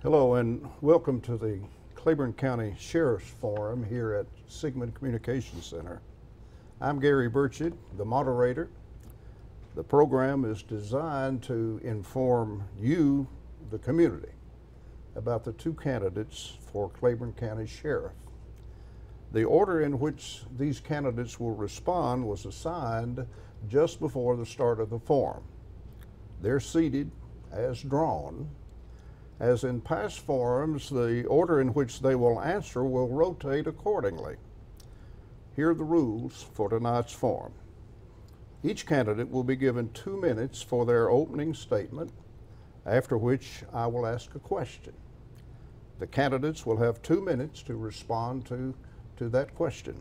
Hello and welcome to the Claiborne County Sheriff Forum here at Sigmund Communications Center. I'm Gary Burchett, the moderator. The program is designed to inform you, the community, about the two candidates for Claiborne County Sheriff. The order in which these candidates will respond was assigned just before the start of the forum. They're seated as drawn. As in past forums, the order in which they will answer will rotate accordingly. Here are the rules for tonight's forum. Each candidate will be given 2 minutes for their opening statement, after which I will ask a question. The candidates will have 2 minutes to respond to that question.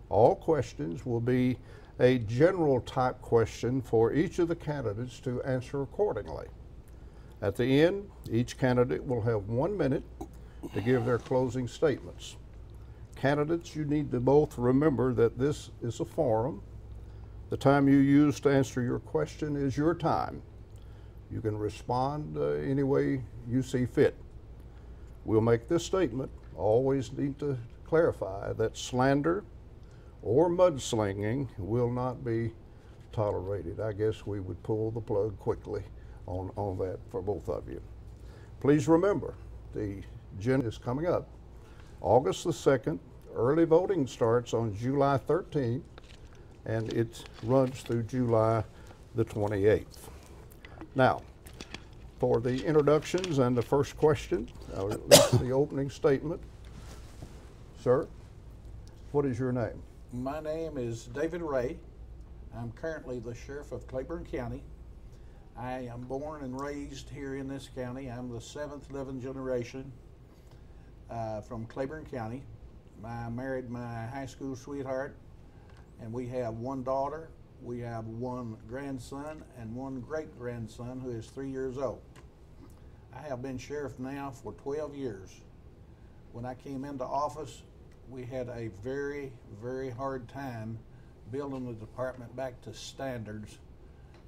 All questions will be a general type question for each of the candidates to answer accordingly. At the end, each candidate will have 1 minute to give their closing statements. Candidates, you need to both remember that this is a forum. The time you use to answer your question is your time. You can respond any way you see fit. We'll make this statement. Always need to clarify that slander or mudslinging will not be tolerated. I guess we would pull the plug quickly on that for both of you. Please remember, the agenda is coming up. August the 2nd, early voting starts on July 13th, and it runs through July the 28th. Now, for the introductions and the first question, or at least the opening statement. Sir, what is your name? My name is David Ray. I'm currently the Sheriff of Claiborne County. I am born and raised here in this county. I'm the 7th living generation from Claiborne County. I married my high school sweetheart, and we have one daughter, we have one grandson, and one great-grandson who is 3 years old. I have been sheriff now for 12 years. When I came into office, we had a very, very hard time building the department back to standards.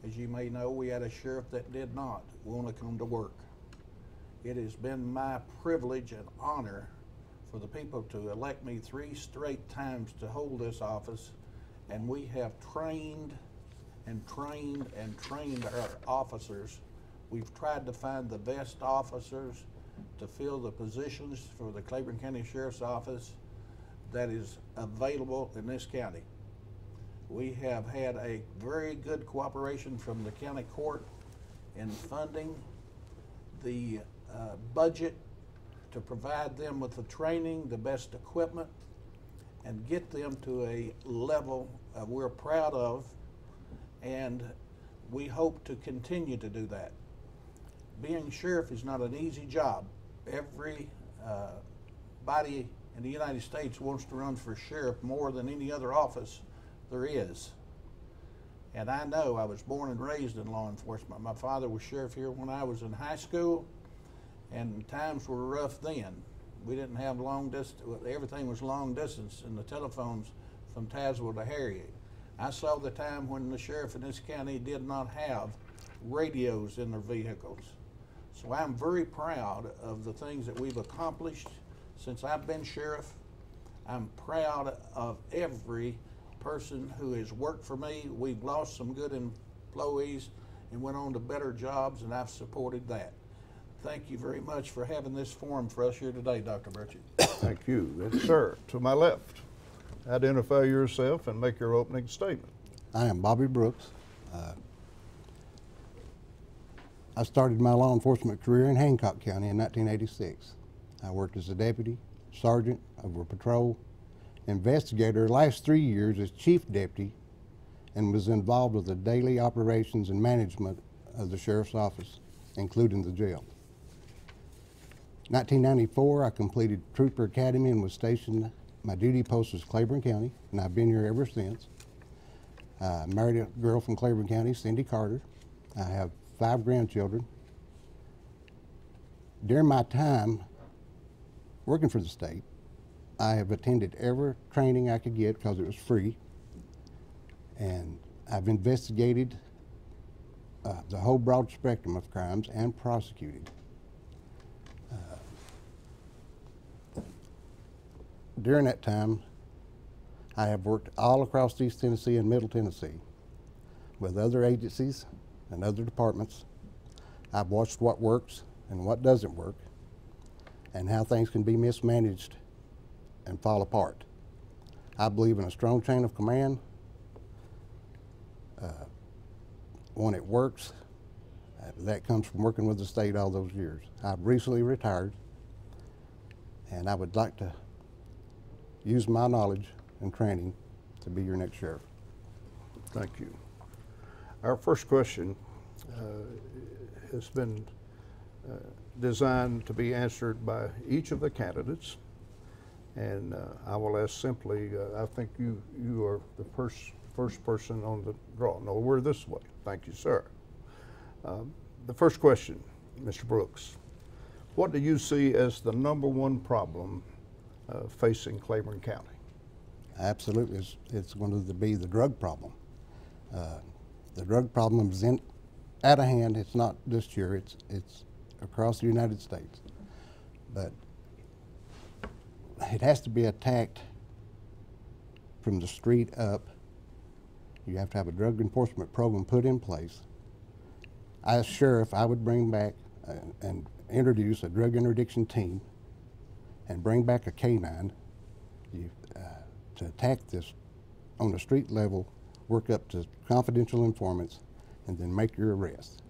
As you may know, we had a sheriff that did not want to come to work. It has been my privilege and honor for the people to elect me 3 straight times to hold this office, and we have trained and trained and trained our officers. We've tried to find the best officers to fill the positions for the Claiborne County Sheriff's Office that is available in this county. We have had a very good cooperation from the county court in funding the budget to provide them with the training, the best equipment, and get them to a level we're proud of, and we hope to continue to do that. Being sheriff is not an easy job. Every body in the United States wants to run for sheriff more than any other office there is. And I know, I was born and raised in law enforcement. My father was sheriff here when I was in high school, and times were rough then. We didn't have long distance, everything was long distance, and the telephones from Tazewell to Harriet. I saw the time when the sheriff in this county did not have radios in their vehicles. So I'm very proud of the things that we've accomplished since I've been sheriff. I'm proud of every person who has worked for me. We've lost some good employees and went on to better jobs, and I've supported that. Thank you very much for having this forum for us here today, Dr. Burchett. Thank you. Yes, sir. To my left, identify yourself and make your opening statement. I am Bobby Brooks. I started my law enforcement career in Hancock County in 1986. I worked as a deputy, sergeant over patrol, investigator the last 3 years as chief deputy, and was involved with the daily operations and management of the sheriff's office, including the jail. 1994, I completed Trooper Academy and was stationed. My duty post was Claiborne County, and I've been here ever since. Married a girl from Claiborne County, Cindy Carter. I have 5 grandchildren. During my time working for the state, I have attended every training I could get because it was free, and I've investigated the whole broad spectrum of crimes and prosecuted. during that time, I have worked all across East Tennessee and Middle Tennessee with other agencies and other departments. I've watched what works and what doesn't work, and how things can be mismanaged and fall apart. I believe in a strong chain of command. When it works, that comes from working with the state all those years. I've recently retired, and I would like to use my knowledge and training to be your next sheriff. Thank you. Our first question has been designed to be answered by each of the candidates, and I will ask simply, I think you are the first person on the draw. No, we're this way. Thank you, sir. The first question, Mr. Brooks, what do you see as the #1 problem facing Claiborne County? Absolutely, it's going to be the drug problem. The drug problem is out of hand. It's not just here, it's across the United States. But it has to be attacked from the street up. You have to have a drug enforcement program put in place. As sheriff, I would bring back and introduce a drug interdiction team and bring back a K-9 to attack this on the street level, work up to confidential informants, and then make your arrest.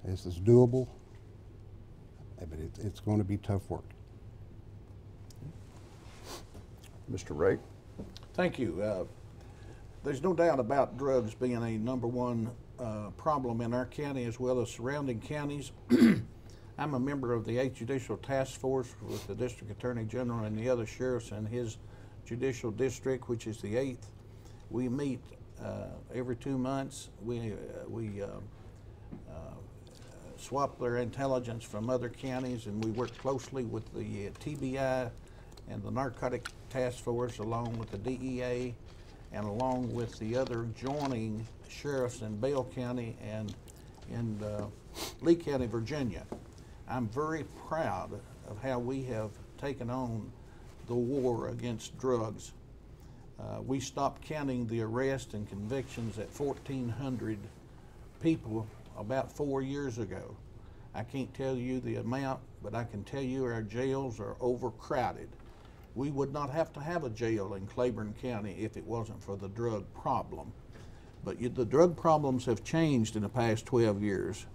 This is doable, but it's going to be tough work. Mr. Ray? Thank you. There's no doubt about drugs being a #1 problem in our county as well as surrounding counties. I'm a member of the 8th Judicial Task Force with the District Attorney General and the other sheriffs in his judicial district, which is the 8th. We meet every 2 months. We swap their intelligence from other counties, and we work closely with the TBI and the Narcotic Task Force, along with the DEA, and along with the other joining sheriffs in Bell County and in Lee County, Virginia. I'm very proud of how we have taken on the war against drugs. We stopped counting the arrests and convictions at 1,400 people about 4 years ago. I can't tell you the amount, but I can tell you our jails are overcrowded. We would not have to have a jail in Claiborne County if it wasn't for the drug problem. But the drug problems have changed in the past 12 years.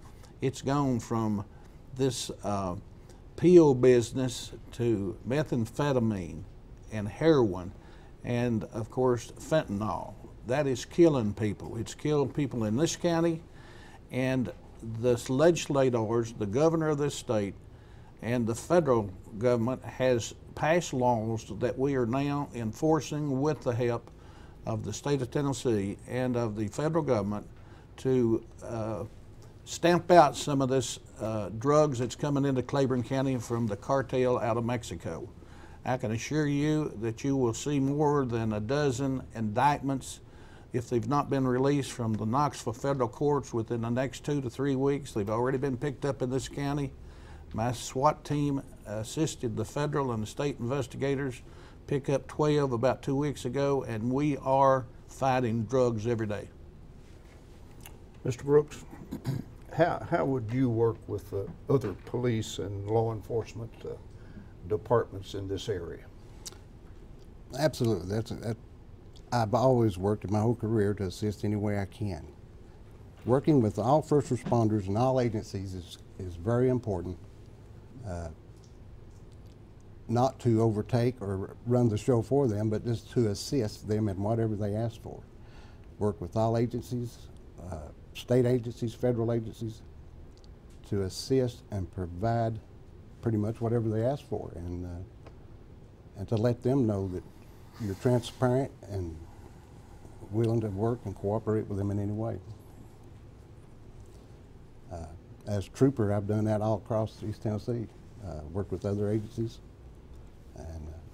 It's gone from this pill business to methamphetamine and heroin and, of course, fentanyl. That is killing people. It's killed people in this county, and the legislators, the governor of this state, and the federal government has passed laws that we are now enforcing with the help of the state of Tennessee and of the federal government to stamp out some of this drugs that's coming into Claiborne County from the cartel out of Mexico. I can assure you that you will see more than a dozen indictments if they've not been released from the Knoxville federal courts within the next 2 to 3 weeks. They've already been picked up in this county. My SWAT team assisted the federal and the state investigators pick up 12 about 2 weeks ago, and we are fighting drugs every day. Mr. Brooks, how would you work with other police and law enforcement departments in this area? Absolutely. I've always worked in my whole career to assist any way I can. Working with all first responders and all agencies is very important. Not to overtake or run the show for them, but just to assist them in whatever they ask for. Work with all agencies, state agencies, federal agencies, to assist and provide pretty much whatever they ask for, and to let them know that you're transparent and willing to work and cooperate with them in any way. As trooper, I've done that all across East Tennessee. Worked with other agencies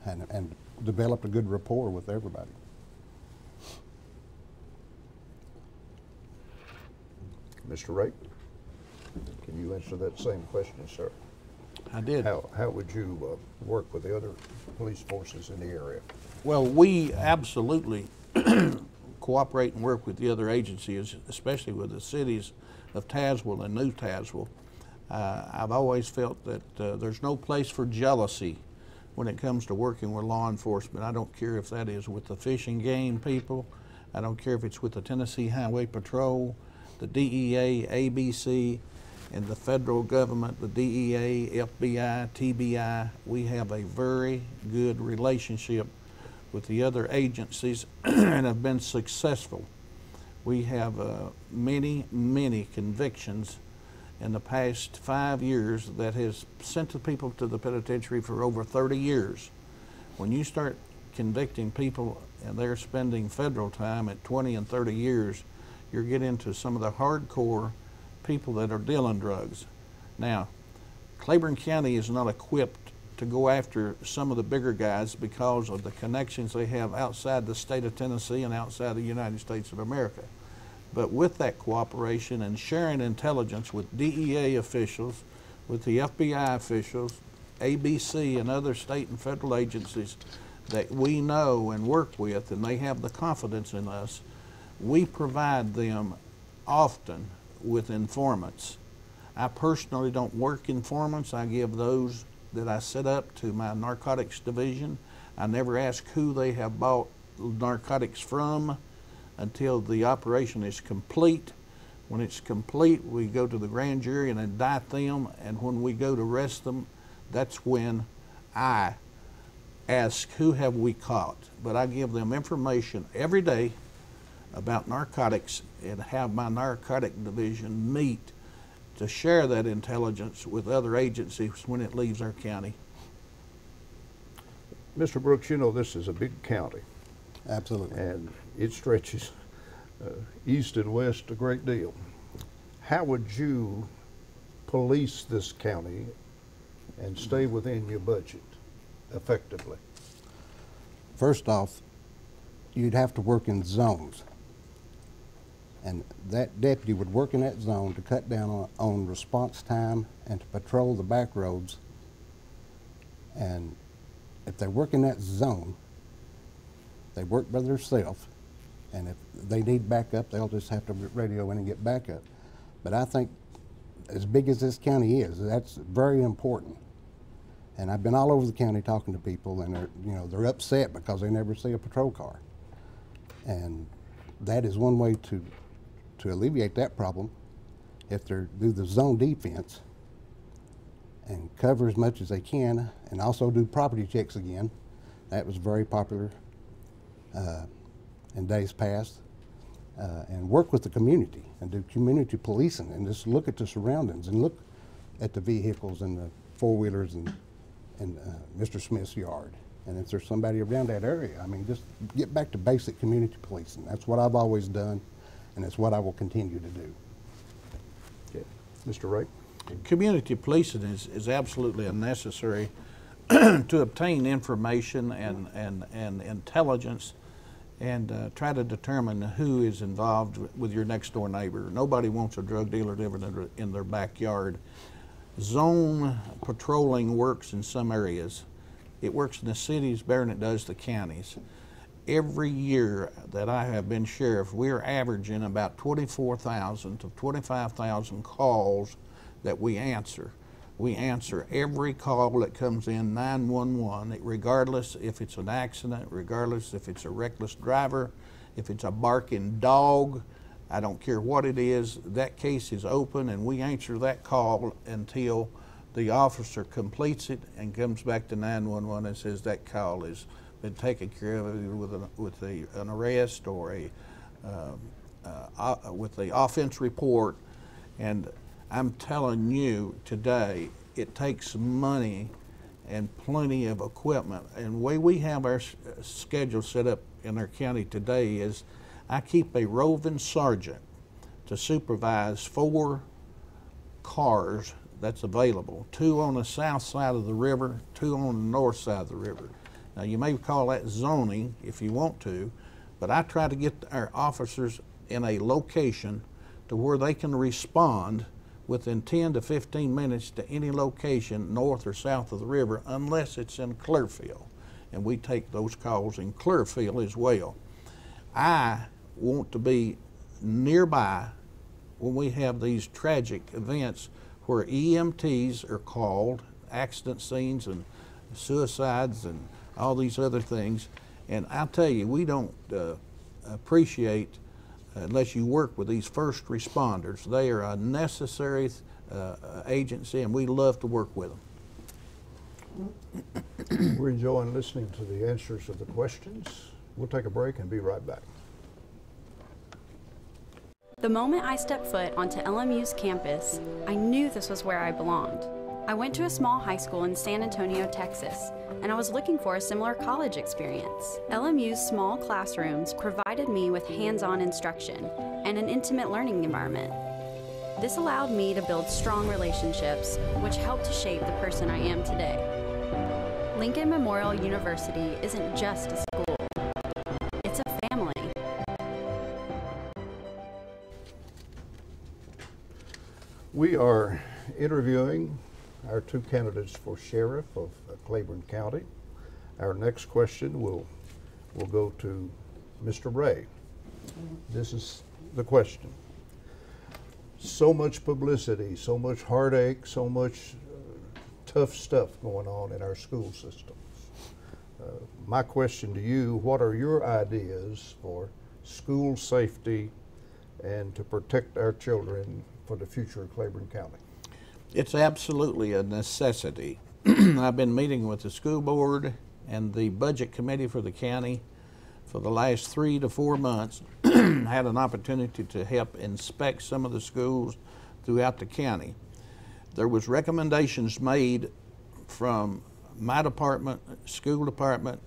and developed a good rapport with everybody. Mr. Ray, can you answer that same question, sir? I did. How would you work with the other police forces in the area? Well, we absolutely cooperate and work with the other agencies, especially with the cities of Tazewell and New Tazewell. I've always felt that there's no place for jealousy when it comes to working with law enforcement. I don't care if that is with the Fish and Game people. I don't care if it's with the Tennessee Highway Patrol, the DEA, ABC, and the federal government, the DEA, FBI, TBI. We have a very good relationship with the other agencies and have been successful. We have many convictions in the past 5 years that has sent the people to the penitentiary for over 30 years. When you start convicting people and they're spending federal time at 20 and 30 years, you're getting into some of the hardcore people that are dealing drugs. Now, Claiborne County is not equipped to go after some of the bigger guys because of the connections they have outside the state of Tennessee and outside the United States of America. But with that cooperation and sharing intelligence with DEA officials, with the FBI officials, ABC and other state and federal agencies that we know and work with, and they have the confidence in us, we provide them often with informants. I personally don't work informants. I give those that I set up to my narcotics division. I never ask who they have bought narcotics from until the operation is complete. When it's complete, we go to the grand jury and indict them, and when we go to arrest them, that's when I ask, who have we caught? But I give them information every day about narcotics and have my narcotic division meet to share that intelligence with other agencies when it leaves our county. Mr. Brooks, you know this is a big county. Absolutely. And it stretches east and west a great deal. How would you police this county and stay within your budget effectively? First off, you'd have to work in zones. And that deputy would work in that zone to cut down on response time and to patrol the back roads. And if they work in that zone, they work by themselves. And if they need backup, they'll just have to radio in and get backup. But I think as big as this county is, that's very important. And I've been all over the county talking to people, and they're upset because they never see a patrol car. And that is one way to alleviate that problem. If they do the zone defense and cover as much as they can, and also do property checks again. That was very popular in days past. And work with the community and do community policing and just look at the surroundings and look at the vehicles and the four-wheelers and Mr. Smith's yard. And if there's somebody around that area, I mean, just get back to basic community policing. That's what I've always done, and it's what I will continue to do. Okay. Mr. Wright? Community policing is absolutely necessary to obtain information and intelligence and try to determine who is involved with your next door neighbor. Nobody wants a drug dealer living in their backyard. Zone patrolling works in some areas. It works in the cities better than it does the counties. Every year that I have been sheriff, we're averaging about 24,000 to 25,000 calls that we answer. We answer every call that comes in 911, regardless if it's an accident, regardless if it's a reckless driver, if it's a barking dog. I don't care what it is, that case is open and we answer that call until the officer completes it and comes back to 911 and says that call has been taken care of with an arrest or with the offense report. And I'm telling you today, it takes money and plenty of equipment. And the way we have our schedule set up in our county today is I keep a roving sergeant to supervise 4 cars that's available, 2 on the south side of the river, 2 on the north side of the river. Now you may call that zoning if you want to, but I try to get our officers in a location to where they can respond within 10 to 15 minutes to any location north or south of the river unless it's in Clearfield. And we take those calls in Clearfield as well. I want to be nearby when we have these tragic events where EMTs are called, accident scenes and suicides and all these other things. And I'll tell you, we don't appreciate unless you work with these first responders. They are a necessary agency, and we love to work with them. We're enjoying listening to the answers of the questions. We'll take a break and be right back. The moment I stepped foot onto LMU's campus, I knew this was where I belonged. I went to a small high school in San Antonio, Texas, and I was looking for a similar college experience. LMU's small classrooms provided me with hands-on instruction and an intimate learning environment. This allowed me to build strong relationships, which helped to shape the person I am today. Lincoln Memorial University isn't just a school, it's a family. We are interviewing our two candidates for sheriff of Claiborne County. Our next question will go to Mr. Ray. This is the question. So much publicity, so much heartache, so much tough stuff going on in our school systems. My question to you, what are your ideas for school safety and to protect our children for the future of Claiborne County? It's absolutely a necessity. I've been meeting with the school board and the budget committee for the county for the last 3 to 4 months. Had an opportunity to help inspect some of the schools throughout the county. There was recommendations made from my department, school department,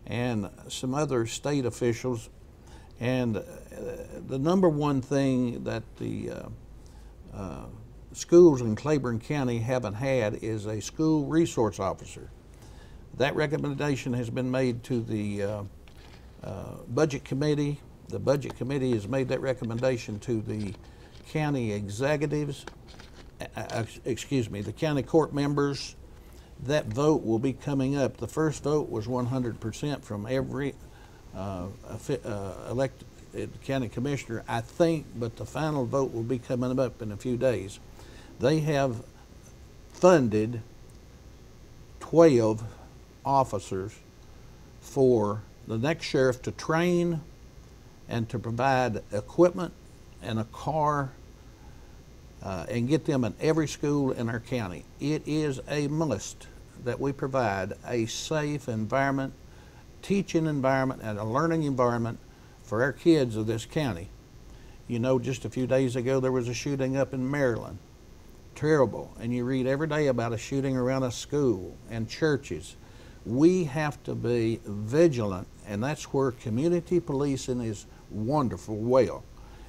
and some other state officials. And the number one thing that the schools in Claiborne County haven't had is a school resource officer. That recommendation has been made to the budget committee. The budget committee has made that recommendation to the county executives, the county court members. That vote will be coming up. The first vote was 100% from every elected county commissioner, I think, but the final vote will be coming up in a few days. They have funded 12 officers for the next sheriff to train and to provide equipment and a car and get them in every school in our county. It is a must that we provide a safe environment, teaching environment, and a learning environment for our kids of this county. You know, just a few days ago there was a shooting up in Maryland. Terrible. And you read every day about a shooting around a school and churches. We have to be vigilant, and that's where community policing is wonderful. Well,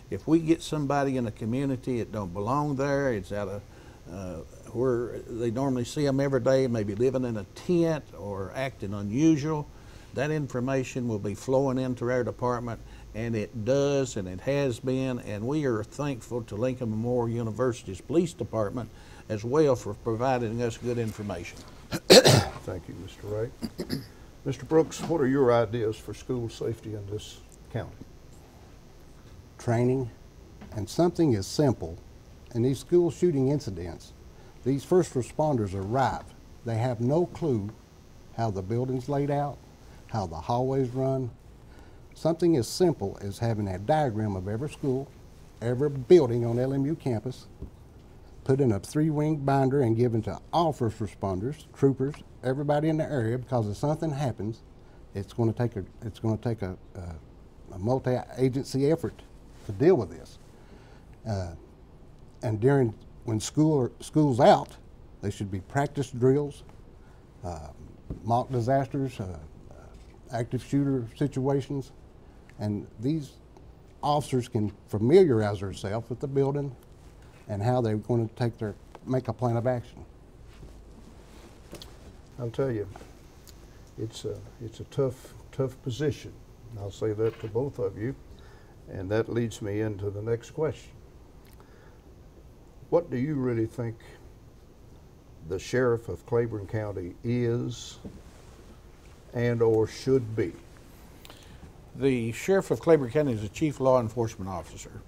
if we get somebody in a community that don't belong there, it's out of where they normally see them every day, maybe living in a tent or acting unusual, that information will be flowing into our department, and it does, and it has been, and we are thankful to Lincoln Memorial University's police department as well for providing us good information. Thank you, Mr. Ray. Mr. Brooks, what are your ideas for school safety in this county? Training, and something as simple. In these school shooting incidents, these first responders arrive. They have no clue how the building's laid out, how the hallways run. Something as simple as having a diagram of every school, every building on LMU campus, put in a 3-wing binder and given to all first responders, troopers, everybody in the area, because if something happens, it's going to take a multi-agency effort to deal with this. And when school's out, they should be practice drills, mock disasters, active shooter situations, and these officers can familiarize themselves with the building and how they're going to make a plan of action. I'll tell you, it's a tough position. I'll say that to both of you, and that leads me into the next question. What do you really think the sheriff of Claiborne County is and or should be? The sheriff of Claiborne County is a chief law enforcement officer.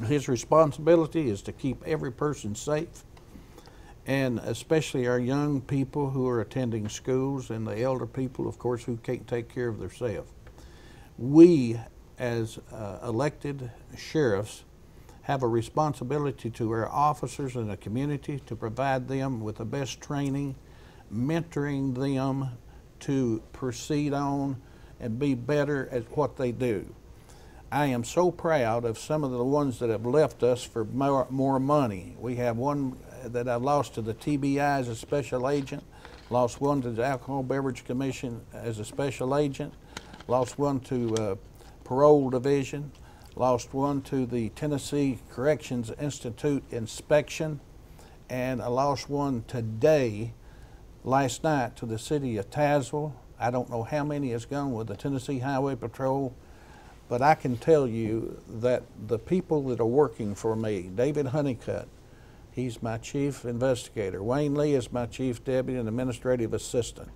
His responsibility is to keep every person safe, and especially our young people who are attending schools and the elder people, of course, who can't take care of themselves. We, as elected sheriffs, have a responsibility to our officers in the community to provide them with the best training, mentoring them to proceed on and be better at what they do. I am so proud of some of the ones that have left us for more money. We have one that I lost to the TBI as a special agent, lost one to the Alcohol Beverage Commission as a special agent, lost one to Parole Division, lost one to the Tennessee Corrections Institute inspection, and I lost one today, last night, to the city of Tazewell. I don't know how many has gone with the Tennessee Highway Patrol, but I can tell you that the people that are working for me, David Honeycutt, he's my chief investigator. Wayne Lee is my chief deputy and administrative assistant.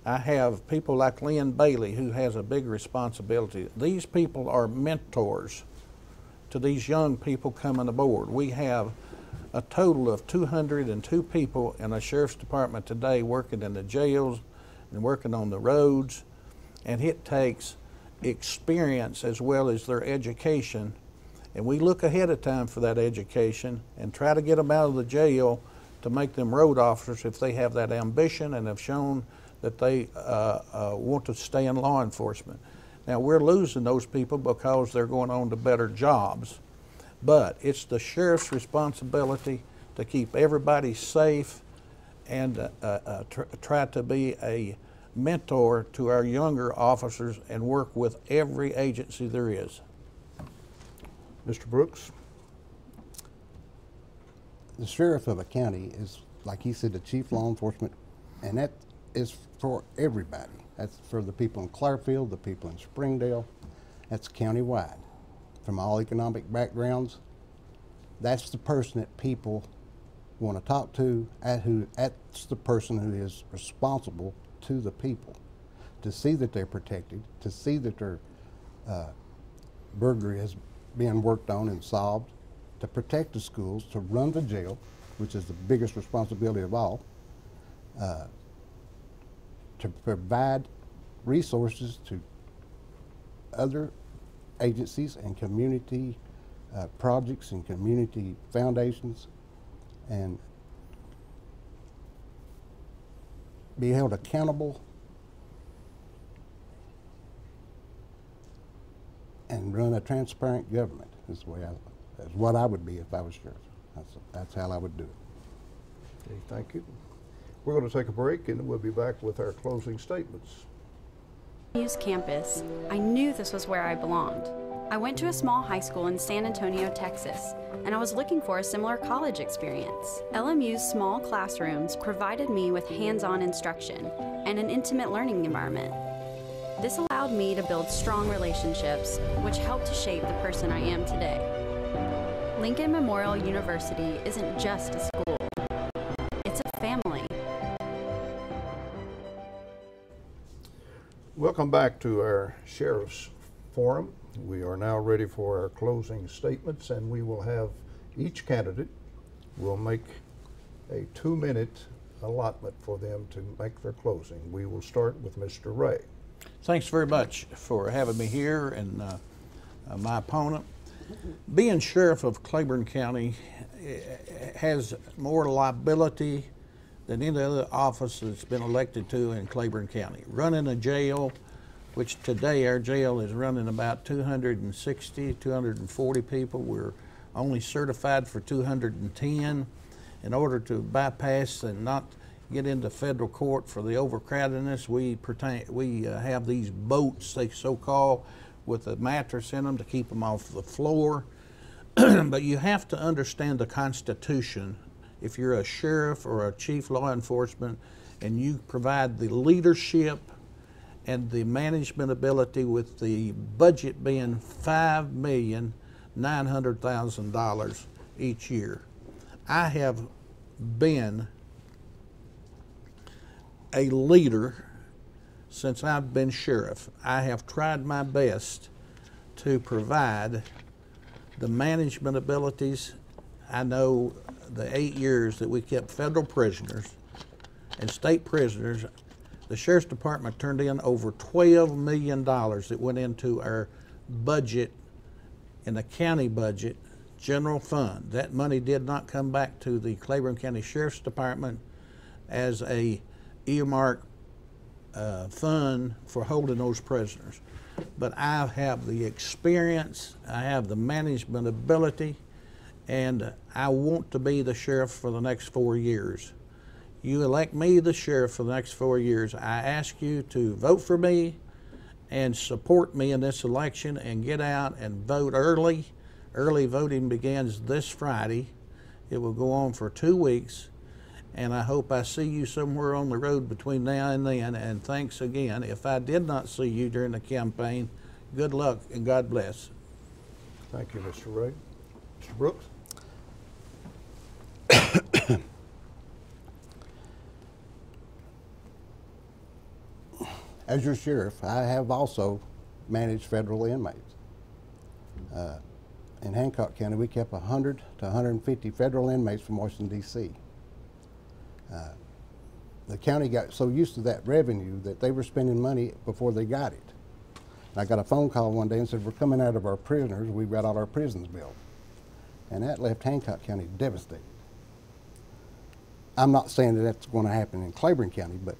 I have people like Lynn Bailey, who has a big responsibility. These people are mentors to these young people coming aboard. We have a total of 202 people in the sheriff's department today working in the jails and working on the roads, and it takes experience as well as their education, and we look ahead of time for that education and try to get them out of the jail to make them road officers if they have that ambition and have shown that they want to stay in law enforcement. Now, we're losing those people because they're going on to better jobs, but it's the sheriff's responsibility to keep everybody safe and try to be a mentor to our younger officers and work with every agency there is. Mr. Brooks? The sheriff of a county is, like he said, the chief law enforcement, and that is for everybody. That's for the people in Clarfield, the people in Springdale. That's countywide. From all economic backgrounds, that's the person that people want to talk to, that's the person who is responsible to the people, to see that they're protected, to see that their burglary is being worked on and solved, to protect the schools, to run the jail, which is the biggest responsibility of all, to provide resources to other agencies and community projects and community foundations, and be held accountable and run a transparent government is the way that's what I would be if I was sheriff. That's how I would do it. Okay, thank you. We're going to take a break and we'll be back with our closing statements. LMU's campus, I knew this was where I belonged. I went to a small high school in San Antonio, Texas, and I was looking for a similar college experience. LMU's small classrooms provided me with hands-on instruction and an intimate learning environment. This allowed me to build strong relationships, which helped to shape the person I am today. Lincoln Memorial University isn't just a school, it's a family. Welcome back to our Sheriff's Forum. We are now ready for our closing statements, and we will have each candidate will make a 2-minute allotment for them to make their closing. We will start with Mr. Ray. Thanks very much for having me here and my opponent. Being sheriff of Claiborne County has more liability than any other office that's been elected to in Claiborne County. Running a jail, which today our jail is running about 260, 240 people. We're only certified for 210. In order to bypass and not get into federal court for the overcrowdedness, we have these boats, they so-called, with a mattress in them to keep them off the floor. But you have to understand the Constitution if you're a sheriff or a chief law enforcement and you provide the leadership and the management ability with the budget being $5,900,000 each year. I have been a leader since I've been sheriff. I have tried my best to provide the management abilities. I know the 8 years that we kept federal prisoners and state prisoners, the Sheriff's Department turned in over $12 million that went into our budget, in the county budget, general fund. That money did not come back to the Claiborne County Sheriff's Department as a earmark fund for holding those prisoners. But I have the experience, I have the management ability, and I want to be the sheriff for the next 4 years. You elect me the sheriff for the next 4 years. I ask you to vote for me and support me in this election and get out and vote early. Early voting begins this Friday. It will go on for 2 weeks. And I hope I see you somewhere on the road between now and then. And thanks again. If I did not see you during the campaign, good luck and God bless. Thank you, Mr. Ray. Mr. Brooks? As your sheriff, I have also managed federal inmates. In Hancock County, we kept 100 to 150 federal inmates from Washington, D.C. The county got so used to that revenue that they were spending money before they got it. And I got a phone call one day and said, we're coming out of our prisoners, we've got all our prisons built. And that left Hancock County devastated. I'm not saying that that's going to happen in Claiborne County, but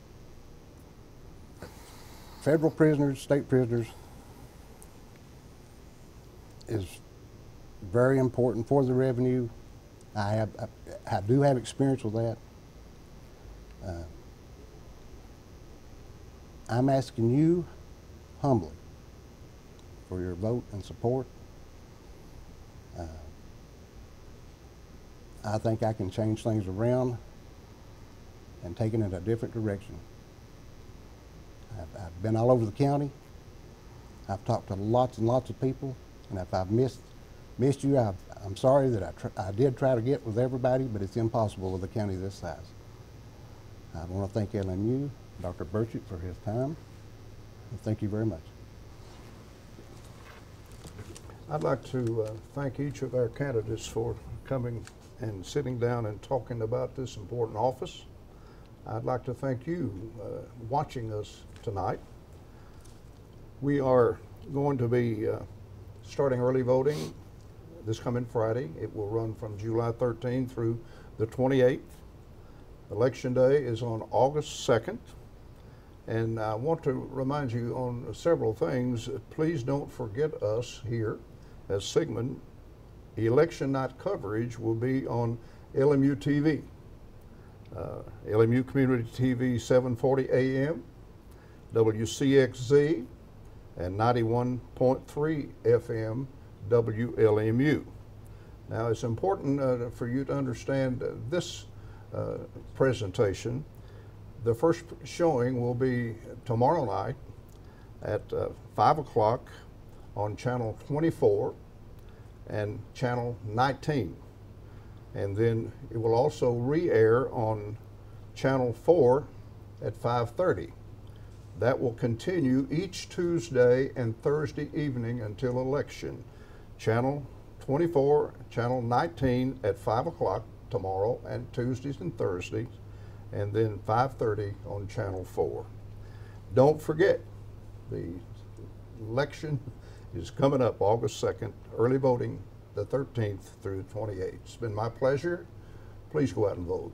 federal prisoners, state prisoners is very important for the revenue. I do have experience with that. I'm asking you humbly for your vote and support. I think I can change things around and take it in a different direction. I've been all over the county. I've talked to lots and lots of people, and if I've missed you, I'm sorry that I did try to get with everybody, but it's impossible with a county this size. I want to thank LMU, Dr. Burchett, for his time. And thank you very much. I'd like to thank each of our candidates for coming and sitting down and talking about this important office. I'd like to thank you watching us tonight. We are going to be starting early voting this coming Friday. It will run from July 13th through the 28th. Election Day is on August 2nd. And I want to remind you on several things. Please don't forget us here at Sigmund. Election night coverage will be on LMU TV. LMU Community TV 740 AM, WCXZ, and 91.3 FM WLMU. Now it's important for you to understand this presentation. The first showing will be tomorrow night at 5 o'clock on channel 24 and channel 19. And then it will also re-air on channel 4 at 5:30. That will continue each Tuesday and Thursday evening until election. Channel 24, channel 19 at 5 o'clock tomorrow and Tuesdays and Thursdays, and then 5:30 on channel 4. Don't forget, the election is coming up August 2nd, early voting the 13th through the 28th. It's been my pleasure. Please go out and vote.